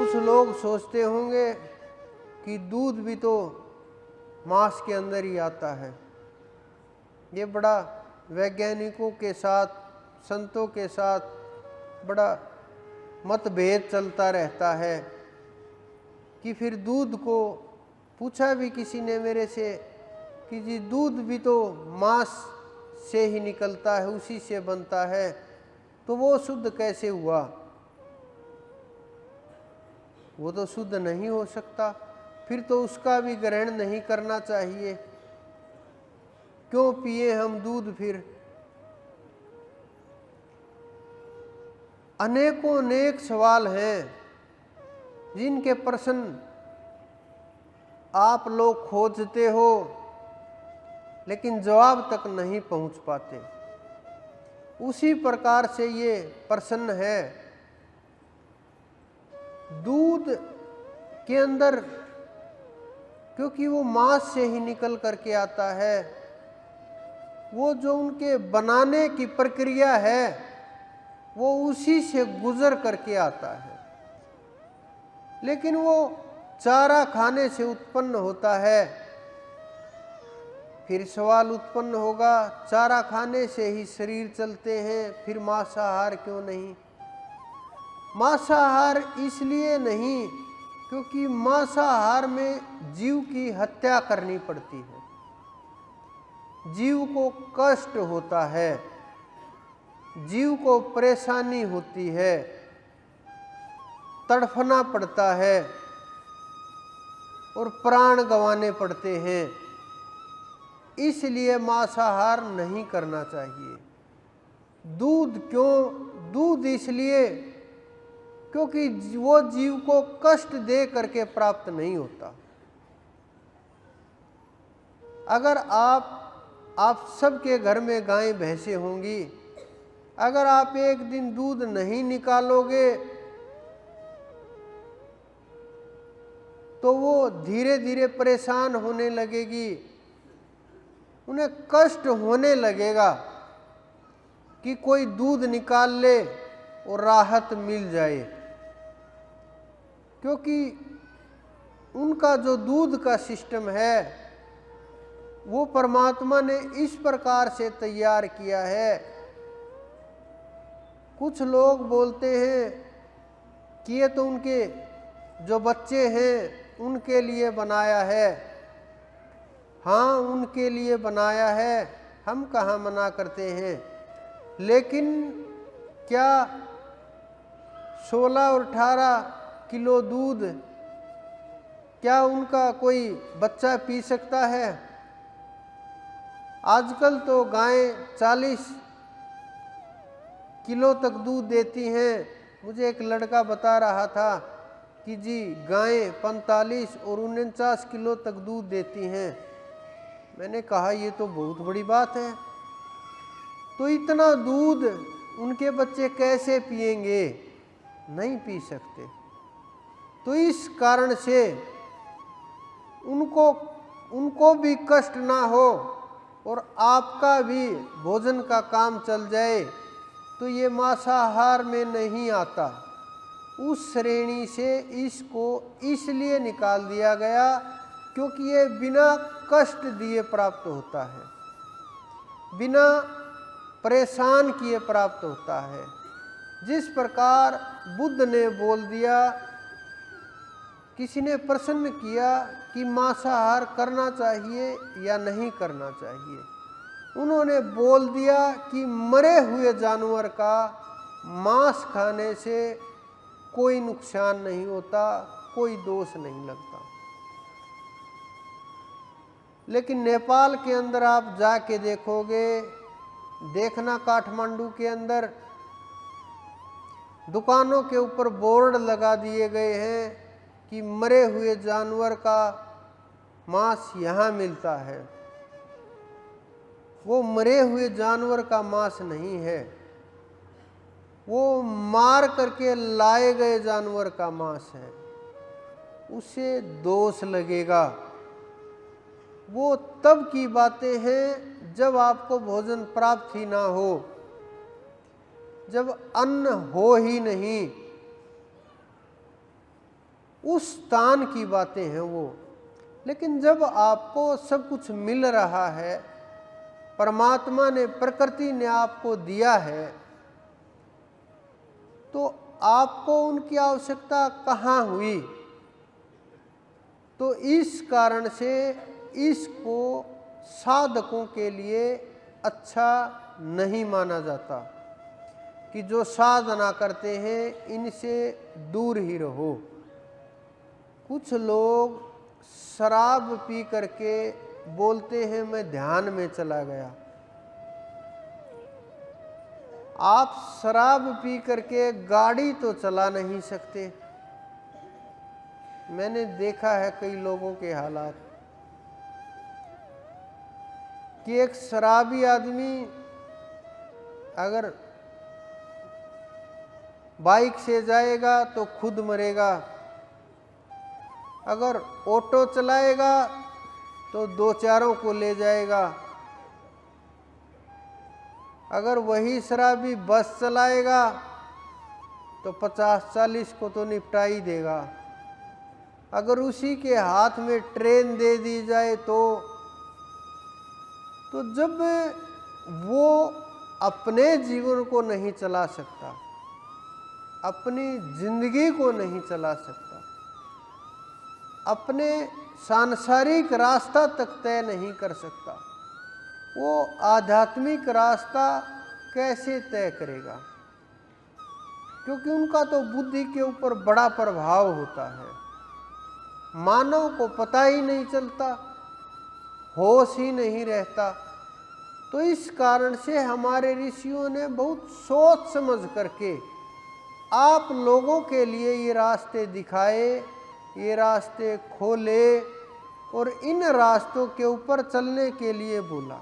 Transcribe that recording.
कुछ लोग सोचते होंगे कि दूध भी तो मांस के अंदर ही आता है। ये बड़ा वैज्ञानिकों के साथ, संतों के साथ बड़ा मतभेद चलता रहता है कि फिर दूध को पूछा भी किसी ने मेरे से कि जी दूध भी तो मांस से ही निकलता है, उसी से बनता है, तो वो शुद्ध कैसे हुआ? वो तो शुद्ध नहीं हो सकता, फिर तो उसका भी ग्रहण नहीं करना चाहिए। क्यों पिए हम दूध फिर? अनेकों अनेक सवाल हैं जिनके प्रश्न आप लोग खोजते हो लेकिन जवाब तक नहीं पहुंच पाते। उसी प्रकार से ये प्रश्न है। दूध के अंदर क्योंकि वो मांस से ही निकल करके आता है, वो जो उनके बनाने की प्रक्रिया है वो उसी से गुजर करके आता है। लेकिन वो चारा खाने से उत्पन्न होता है। फिर सवाल उत्पन्न होगा, चारा खाने से ही शरीर चलते हैं, फिर मांसाहार क्यों नहीं? मांसाहार इसलिए नहीं क्योंकि मांसाहार में जीव की हत्या करनी पड़ती है, जीव को कष्ट होता है, जीव को परेशानी होती है, तड़फना पड़ता है और प्राण गंवाने पड़ते हैं। इसलिए मांसाहार नहीं करना चाहिए। दूध क्यों? दूध इसलिए क्योंकि वो जीव को कष्ट दे करके प्राप्त नहीं होता। अगर आप सबके घर में गायें भैंसें होंगी, अगर आप एक दिन दूध नहीं निकालोगे तो वो धीरे धीरे परेशान होने लगेगी, उन्हें कष्ट होने लगेगा कि कोई दूध निकाल ले और राहत मिल जाए। क्योंकि उनका जो दूध का सिस्टम है वो परमात्मा ने इस प्रकार से तैयार किया है। कुछ लोग बोलते हैं कि ये तो उनके जो बच्चे हैं उनके लिए बनाया है। हाँ, उनके लिए बनाया है, हम कहाँ मना करते हैं। लेकिन क्या 16 और 18 किलो दूध क्या उनका कोई बच्चा पी सकता है? आजकल तो गायें 40 किलो तक दूध देती हैं। मुझे एक लड़का बता रहा था कि जी गायें 45 और 49 किलो तक दूध देती हैं। मैंने कहा ये तो बहुत बड़ी बात है। तो इतना दूध उनके बच्चे कैसे पिएंगे? नहीं पी सकते। तो इस कारण से उनको भी कष्ट ना हो और आपका भी भोजन का काम चल जाए, तो ये मांसाहार में नहीं आता। उस श्रेणी से इसको इसलिए निकाल दिया गया क्योंकि ये बिना कष्ट दिए प्राप्त होता है, बिना परेशान किए प्राप्त होता है। जिस प्रकार बुद्ध ने बोल दिया, किसी ने प्रश्न किया कि मांसाहार करना चाहिए या नहीं करना चाहिए, उन्होंने बोल दिया कि मरे हुए जानवर का मांस खाने से कोई नुकसान नहीं होता, कोई दोष नहीं लगता। लेकिन नेपाल के अंदर आप जाके देखोगे, देखना काठमांडू के अंदर दुकानों के ऊपर बोर्ड लगा दिए गए हैं कि मरे हुए जानवर का मांस यहाँ मिलता है। वो मरे हुए जानवर का मांस नहीं है, वो मार करके लाए गए जानवर का मांस है। उसे दोष लगेगा। वो तब की बातें हैं जब आपको भोजन प्राप्त ही ना हो, जब अन्न हो ही नहीं। उस स्थान की बातें हैं वो। लेकिन जब आपको सब कुछ मिल रहा है, परमात्मा ने, प्रकृति ने आपको दिया है, तो आपको उनकी आवश्यकता कहाँ हुई? तो इस कारण से इसको साधकों के लिए अच्छा नहीं माना जाता कि जो साधना करते हैं इनसे दूर ही रहो। कुछ लोग शराब पी करके बोलते हैं मैं ध्यान में चला गया। आप शराब पी करके गाड़ी तो चला नहीं सकते। मैंने देखा है कई लोगों के हालात कि एक शराबी आदमी अगर बाइक से जाएगा तो खुद मरेगा, अगर ऑटो चलाएगा तो दो चारों को ले जाएगा, अगर वही शराबी बस चलाएगा तो 50-40 को तो निपटा ही देगा। अगर उसी के हाथ में ट्रेन दे दी जाए तो जब वो अपने जीवन को नहीं चला सकता, अपनी जिंदगी को नहीं चला सकता, अपने सांसारिक रास्ता तक तय नहीं कर सकता, वो आध्यात्मिक रास्ता कैसे तय करेगा? क्योंकि उनका तो बुद्धि के ऊपर बड़ा प्रभाव होता है। मानव को पता ही नहीं चलता, होश ही नहीं रहता। तो इस कारण से हमारे ऋषियों ने बहुत सोच समझ करके आप लोगों के लिए ये रास्ते दिखाए, ये रास्ते खोले और इन रास्तों के ऊपर चलने के लिए बोला।